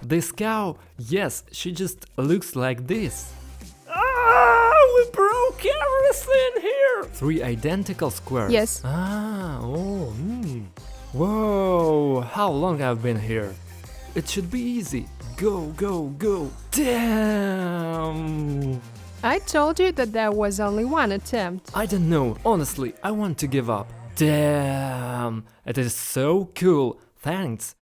This cow, yes, she just looks like this. Ah, we broke everything here! 3 identical squares. Yes. Ah, oh, Whoa, how long I've been here? It should be easy. Go, go, go. Damn! I told you that there was only one attempt. I don't know, honestly, I want to give up. Damn! It is so cool, thanks!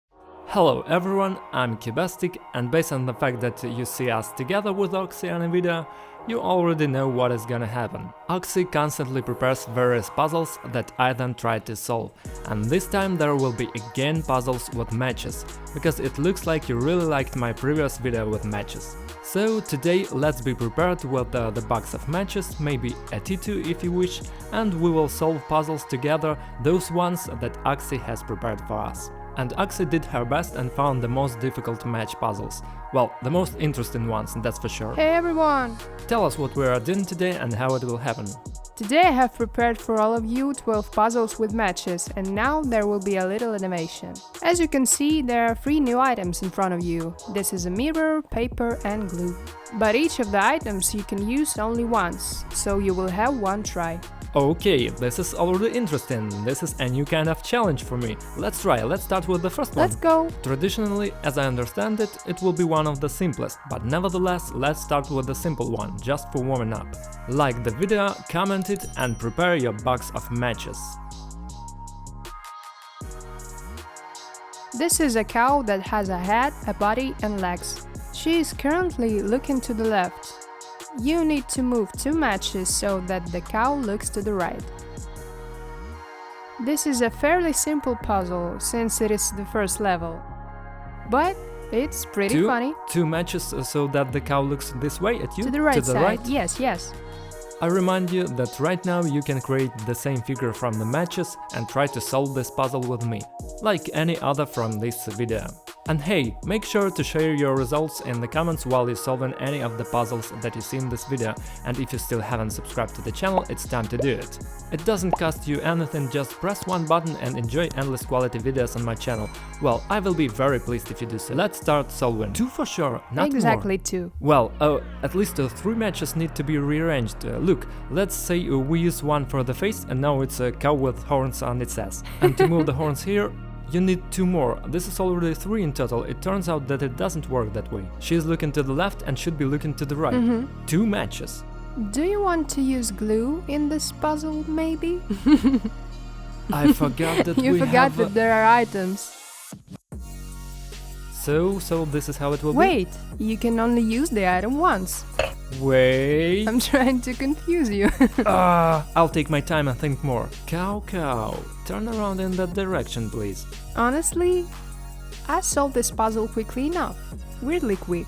Hello everyone, I'm Cubastic, and based on the fact that you see us together with Oxy on a video, you already know what is gonna happen. Oxy constantly prepares various puzzles that I then try to solve, and this time there will be again puzzles with matches, because it looks like you really liked my previous video with matches. So today let's be prepared with the box of matches, maybe a T2 if you wish, and we will solve puzzles together, those ones that Oxy has prepared for us. And Oxy did her best and found the most difficult match puzzles. Well, the most interesting ones, that's for sure. Hey everyone! Tell us what we are doing today and how it will happen. Today I have prepared for all of you 12 puzzles with matches, and now there will be a little animation. As you can see, there are 3 new items in front of you. This is a mirror, paper and glue. But each of the items you can use only once, so you will have one try. Okay, this is already interesting. This is a new kind of challenge for me. Let's try, let's start with the first one. Let's go! Traditionally, as I understand it, it will be one of the simplest, but nevertheless, let's start with the simple one, just for warming up. Like the video, comment it and prepare your box of matches. This is a cow that has a head, a body and legs. She is currently looking to the left. You need to move 2 matches so that the cow looks to the right. This is a fairly simple puzzle since it is the first level, but it's pretty funny. 2 matches so that the cow looks this way at you? To the right side, right? yes, yes. I remind you that right now you can create the same figure from the matches and try to solve this puzzle with me, like any other from this video. And hey, make sure to share your results in the comments while you're solving any of the puzzles that you see in this video, and if you still haven't subscribed to the channel, it's time to do it. It doesn't cost you anything, just press one button and enjoy endless quality videos on my channel. Well, I will be very pleased if you do so. Let's start solving. 2 for sure, not exactly more. 2. Well, at least 3 matches need to be rearranged. Look, let's say we use one for the face and now it's a cow with horns on its ass. And to move the horns here, you need 2 more. This is already 3 in total. It turns out that it doesn't work that way. She's looking to the left and should be looking to the right. 2 matches. Do you want to use glue in this puzzle, maybe? I forgot that you we forgot have that there are items. So this is how it will Wait, you can only use the item once. Wait. I'm trying to confuse you. I'll take my time and think more. Cow, turn around in that direction, please. Honestly, I solved this puzzle quickly enough. Weirdly quick.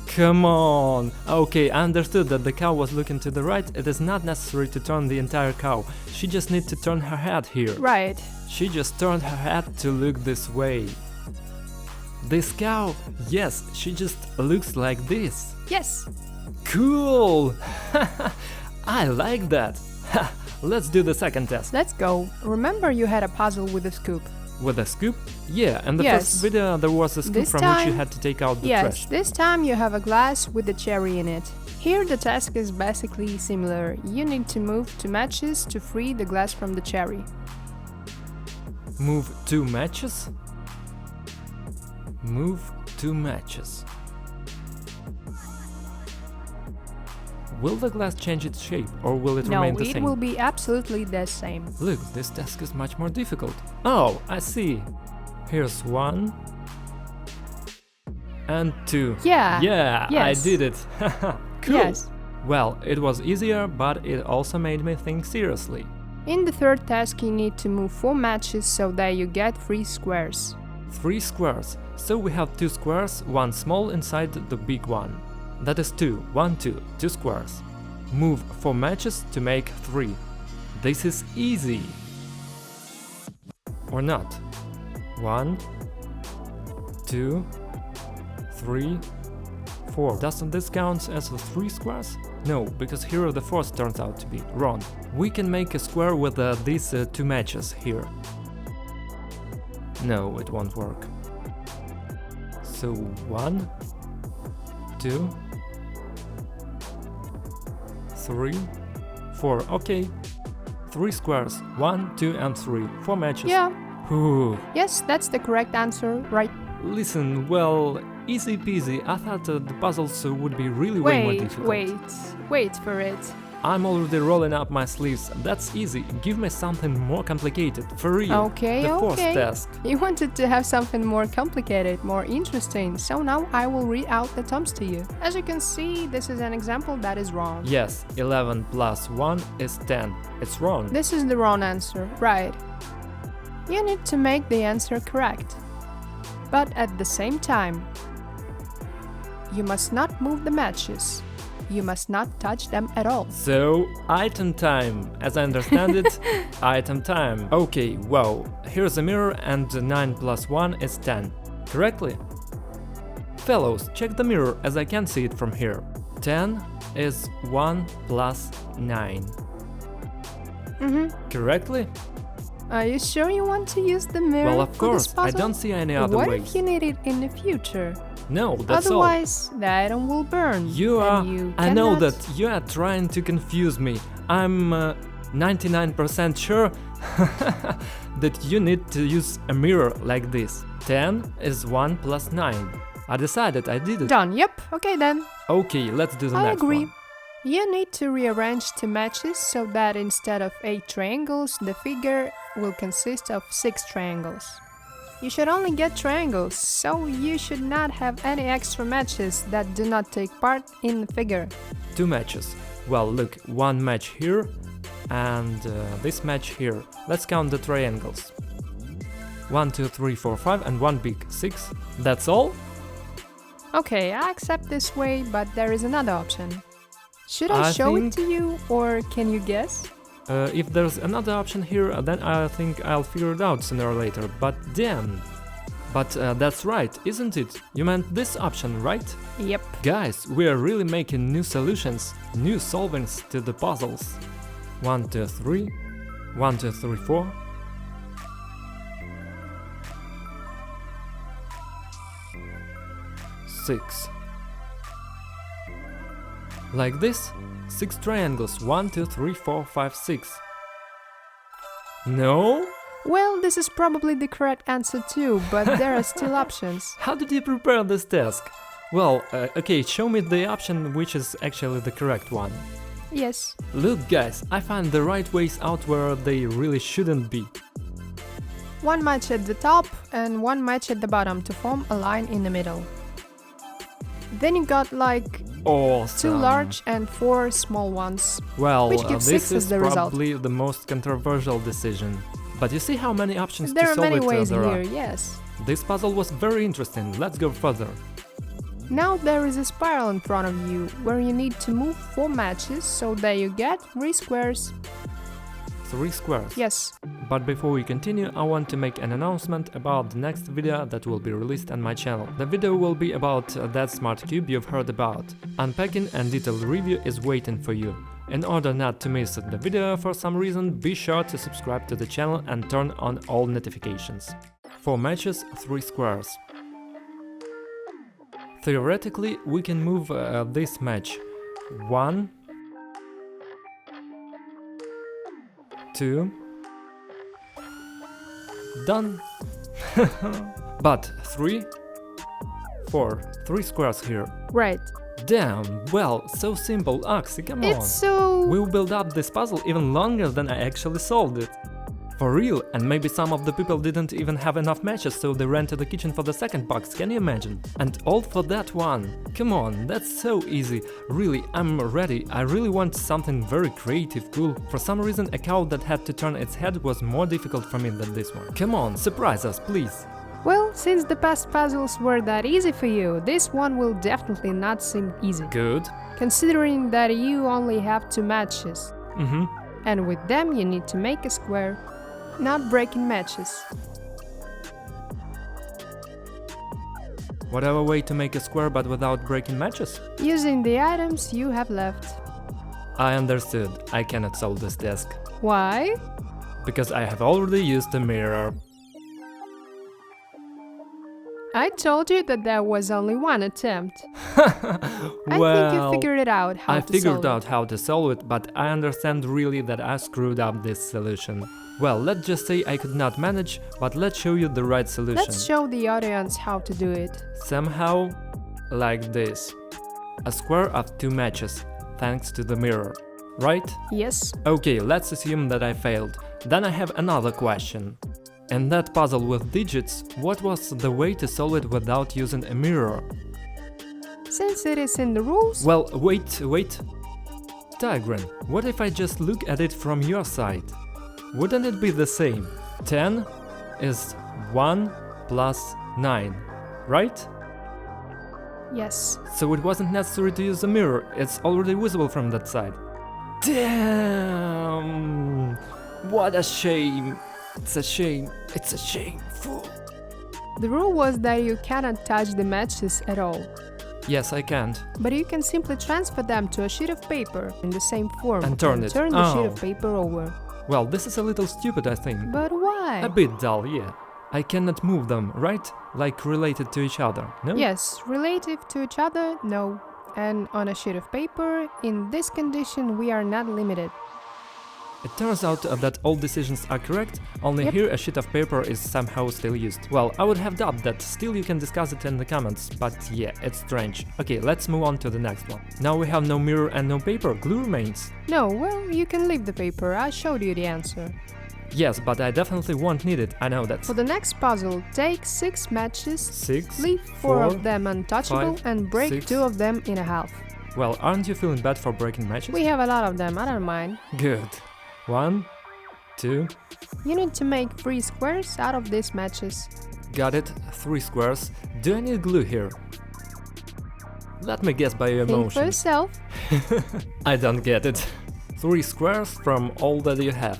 Come on! Okay, I understood that the cow was looking to the right. It is not necessary to turn the entire cow. She just needs to turn her head here. Right. She just turned her head to look this way. This cow, yes, she just looks like this. Yes. Cool! I like that. Let's do the second test. Let's go. Remember you had a puzzle with a scoop. With a scoop? Yeah, in the first video there was a scoop This from time, which you had to take out the yes, trash. this time you have a glass with a cherry in it. Here the task is basically similar. You need to move 2 matches to free the glass from the cherry. Move 2 matches? Move 2 matches. Will the glass change its shape, or will it remain the same? No, it will be absolutely the same. Look, this task is much more difficult. Oh, I see. Here's 1 and 2. Yeah. Yeah, Yes. I did it. Cool. Yes. Well, it was easier, but it also made me think seriously. In the third task you need to move 4 matches so that you get 3 squares. 3 squares. So we have 2 squares, 1 small inside the big one. That is 2, 1, 2, 2 squares. Move 4 matches to make 3. This is easy. Or not. 1, 2, 3, 4. Doesn't this count as 3 squares? No, because here the fourth turns out to be wrong. We can make a square with these 2 matches here. No, it won't work. So 1, 2, 3, 4. Okay. 3 squares. 1, 2, and 3. 4 matches. Yeah. Ooh. Yes, that's the correct answer, right? Listen, well, easy peasy. I thought the puzzles would be really way more difficult. Wait for it. I'm already rolling up my sleeves. That's easy. Give me something more complicated. For real. Okay, The fourth okay. task. You wanted to have something more complicated, more interesting, so now I will read out the terms to you. As you can see, this is an example that is wrong. Yes, 11 plus 1 is 10. It's wrong. This is the wrong answer, right? You need to make the answer correct. But at the same time, you must not move the matches. You must not touch them at all. So, item time. As I understand it, item time. Okay, wow. Here's a mirror and 9 plus 1 is 10. Correctly? Fellows, check the mirror as I can see it from here. 10 is 1 plus 9. Correctly? Are you sure you want to use the mirror? Well, of for this course, I puzzle? don't see any other What ways. if you need it in the future? No, that's all. Otherwise, the item will burn. You are. and you I know cannot- that you are trying to confuse me. I'm 99% sure that you need to use a mirror like this. 10 is 1 plus 9. I decided I did it. Done, yep, okay then. Okay, let's do the I next agree. one. You need to rearrange the matches so that instead of 8 triangles, the figure will consist of 6 triangles. You should only get triangles, so you should not have any extra matches that do not take part in the figure. 2 matches. Well, look, 1 match here and this match here. Let's count the triangles. 1, 2, 3, 4, 5 and 1 big 6. That's all? Okay, I accept this way, but there is another option. Should I I show think- it to you, or can you guess? If there's another option here, then I think I'll figure it out sooner or later, but damn. But that's right, isn't it? You meant this option, right? Yep. Guys, we are really making new solutions, new solvings to the puzzles. 1, 2, 3, 1, 2, 3, 4. Six. Like this? 6 triangles, 1, 2, 3, 4, 5, 6. No? Well, this is probably the correct answer too, but there are still options. How did you prepare this task? Well, okay, show me the option which is actually the correct one. Yes. Look guys, I find the right ways out where they really shouldn't be. 1 match at the top and 1 match at the bottom to form a line in the middle. Then you got like Awesome. 2 large and 4 small ones. Well, which gives this 6 as is the result. probably the most controversial decision. But you see how many options There to are solve many it ways there here, are. yes. This puzzle was very interesting, let's go further. Now there is a spiral in front of you, where you need to move 4 matches so that you get 3 squares. 3 squares. Yes. But before we continue, I want to make an announcement about the next video that will be released on my channel. The video will be about that smart cube you've heard about. Unpacking and detailed review is waiting for you. In order not to miss the video for some reason, be sure to subscribe to the channel and turn on all notifications. 4 matches, 3 squares. Theoretically, we can move this match. 1, 2. Done. But 3, 4, 3 squares here. Right. Damn, well, so simple, Oxy, come on. It's so... We'll build up this puzzle even longer than I actually solved it. For real, and maybe some of the people didn't even have enough matches, so they ran to the kitchen for the second box, can you imagine? And all for that one. Come on, that's so easy. Really, I'm ready. I really want something very creative, cool. For some reason, a cow that had to turn its head was more difficult for me than this one. Come on, surprise us, please. Well, since the past puzzles were that easy for you, this one will definitely not seem easy. Good. Considering that you only have 2 matches. And with them you need to make a square, not breaking matches. Whatever way to make a square but without breaking matches? Using the items you have left. I understood. I cannot solve this task. Why? Because I have already used a mirror. I I told you that there was only one attempt. I Well, think you figured it out how I to figured solve out it. how to solve it, but I understand really that I screwed up this solution. Well, let's just say I could not manage, but let's show you the right solution. Let's show the audience how to do it. Somehow, like this. A square of 2 matches, thanks to the mirror. Right? Yes. Okay, let's assume that I failed. Then I have another question. In that puzzle with digits, what was the way to solve it without using a mirror? Since it is in the rules, Well, wait. Tigran, what if I just look at it from your side? Wouldn't it be the same? 10 is 1 plus 9, right? yes. So it wasn't necessary to use a mirror, it's already visible from that side. Damn! What a shame! It's a shame, fool! The rule was that you cannot touch the matches at all, Yes, I can't. but you can simply transfer them to a sheet of paper in the same form And turn it. turn the sheet Oh. of paper over. Well, this is a little stupid, I think. But why? A bit dull, yeah. I cannot move them, right? Like related to each other, no? Yes, relative to each other, no. And on a sheet of paper, in this condition, we are not limited. It turns out that all decisions are correct, only Yep. here a sheet of paper is somehow still used. Well, I would have doubt that, still you can discuss it in the comments, but yeah, it's strange. Okay, let's move on to the next one. Now we have no mirror and no paper, glue remains. No, well, you can leave the paper, I showed you the answer. Yes, but I definitely won't need it, I know that. For the next puzzle, take 6 matches, 6. leave 4 4, of them untouchable, 5, and break 6. 2 of them in a half. Well, aren't you feeling bad for breaking matches? We have a lot of them, I don't mind. Good. 1, 2, You need to make 3 squares out of these matches. got it, 3 squares. Do I need glue here? Let me guess by your Think for emotion. yourself. I don't get it. 3 squares from all that you have.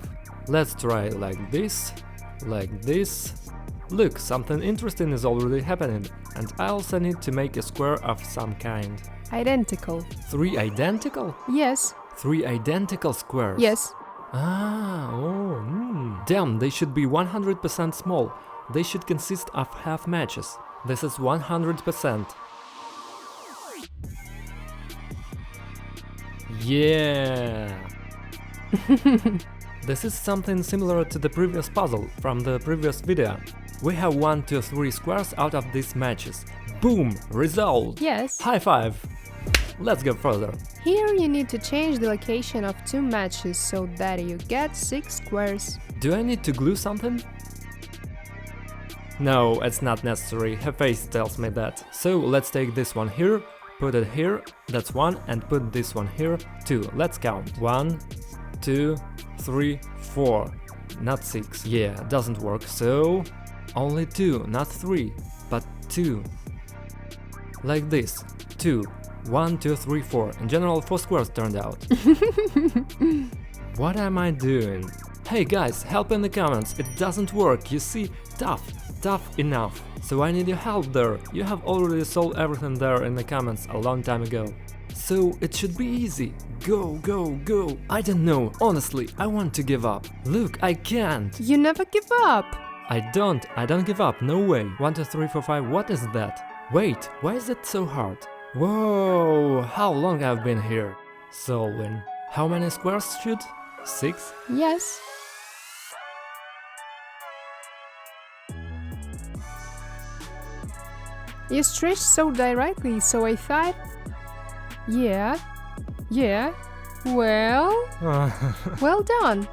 Let's try like this, like this. Look, something interesting is already happening, and I also need to make a square of some kind. Identical. 3 identical? Yes, 3 identical squares? yes. Ah, oh, Damn, they should be 100% small. They should consist of half matches. This is 100%. Yeah! This is something similar to the previous puzzle from the previous video. We have 1, 2, 3 squares out of these matches. Boom! Resolved! Yes. High five! Let's go further. Here you need to change the location of 2 matches so that you get 6 squares. Do I need to glue something? No, it's not necessary, her face tells me that. So let's take this one here, put it here, that's 1, and put this one here, 2. Let's count. 1, 2, 3, 4. Not 6. Yeah, doesn't work, so... Only 2, not 3, but 2. Like this. 2. 1, 2, 3, 4. In general, 4 squares turned out. What am I doing? Hey guys, help in the comments, it doesn't work, you see? Tough enough. So I need your help there. You have already solved everything there in the comments a long time ago. So it should be easy. Go. I don't know, honestly, I want to give up. Look, I can't. You never give up! I don't give up, no way. 1, 2, 3, 4, 5, what is that? Wait, why is it so hard? Whoa, how long I've been here? Solving. How many squares should? 6? Yes. You stretched so directly, so I thought... Yeah, well done.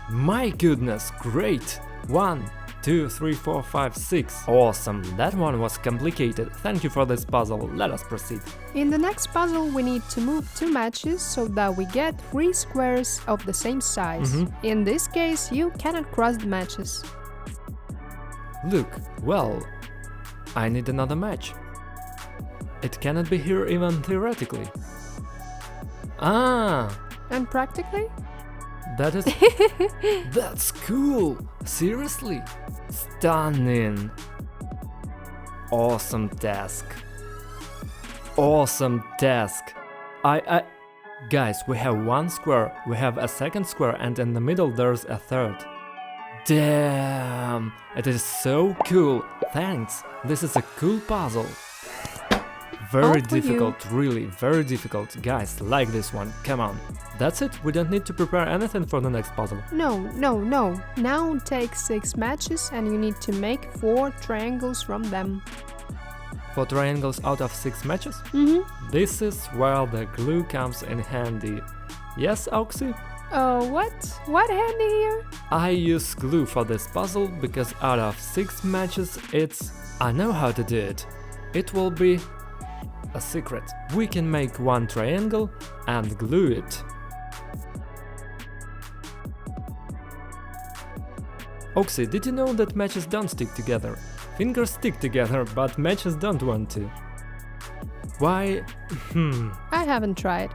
My goodness, great! 1, 2, 3, 4, 5, 6. Awesome, that one was complicated. Thank you for this puzzle, let us proceed. In the next puzzle we need to move 2 matches so that we get 3 squares of the same size. In this case, you cannot cross the matches. Look, well, I need another match. It cannot be here even theoretically. Ah! And practically? That is... That's cool! Seriously? Stunning! Awesome task. Awesome task! Guys, we have 1 square, we have a second square, and in the middle there's a third. Damn! It is so cool! Thanks! This is a cool puzzle! Very All for you. difficult, really, very difficult. Guys, like this one, come on. That's it, we don't need to prepare anything for the next puzzle. No. Now take 6 matches and you need to make 4 triangles from them. 4 triangles out of 6 matches? Mm-hmm. This is where the glue comes in handy. Yes, Oxy? Oh, what? What handy here? I use glue for this puzzle because out of 6 matches I know how to do it. It will be a secret. We can make 1 triangle and glue it. Oxy, did you know that matches don't stick together? Fingers stick together, but matches don't want to. Why? I haven't tried.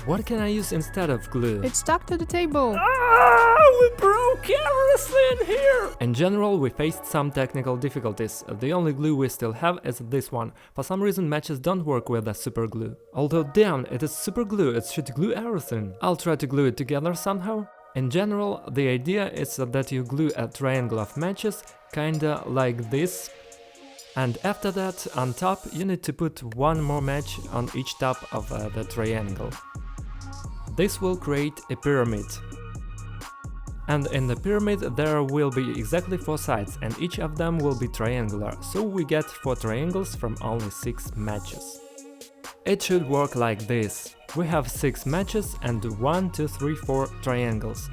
What can I use instead of glue? It's stuck to the table. We broke everything here! In general, we faced some technical difficulties. The only glue we still have is this one. For some reason, matches don't work with the super glue. Although, damn, it is super glue, it should glue everything. I'll try to glue it together somehow. In general, the idea is that you glue a triangle of matches, kinda like this. And after that, on top, you need to put 1 more match on each top of the triangle. This will create a pyramid. And in the pyramid there will be exactly 4 sides, and each of them will be triangular, so we get 4 triangles from only 6 matches. It should work like this. We have 6 matches and 1, 2, 3, 4 triangles.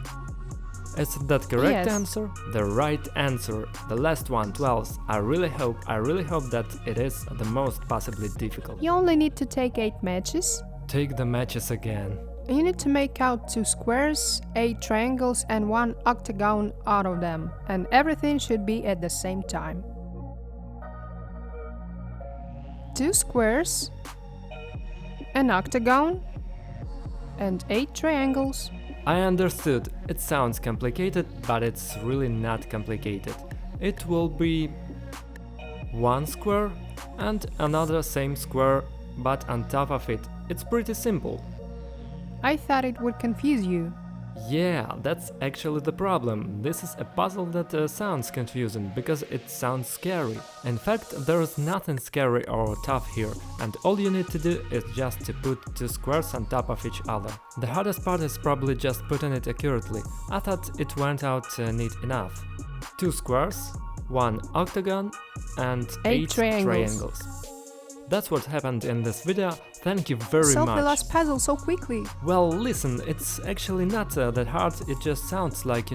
Is that correct Yes. answer? The right answer. The last one, 12. I really hope that it is the most possibly difficult. You only need to take 8 matches. Take the matches again. You need to make out 2 squares, 8 triangles and 1 octagon out of them, and everything should be at the same time. 2 squares, an octagon, and 8 triangles. I understood. It sounds complicated, but it's really not complicated. It will be 1 square and another same square, but on top of it. It's pretty simple. I thought it would confuse you. Yeah, that's actually the problem. This is a puzzle that sounds confusing, because it sounds scary. In fact, there is nothing scary or tough here, and all you need to do is just to put 2 squares on top of each other. The hardest part is probably just putting it accurately. I thought it went out neat enough. 2 squares, 1 octagon, and 8 triangles. That's what happened in this video. Thank you very Solve much. the last puzzle so quickly. Well, listen, it's actually not that hard, it just sounds like,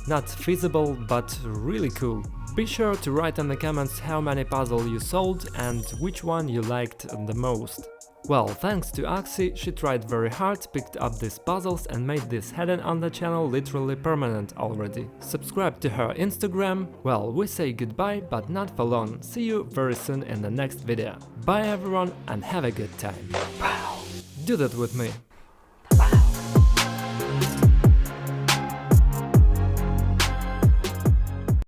not feasible, but really cool. Be sure to write in the comments how many puzzles you solved and which one you liked the most. Well, thanks to Oxy, she tried very hard, picked up these puzzles and made this hidden on the channel literally permanent already. Subscribe to her Instagram. Well, we say goodbye, but not for long. See you very soon in the next video. Bye everyone and have a good time. Wow. Do that with me.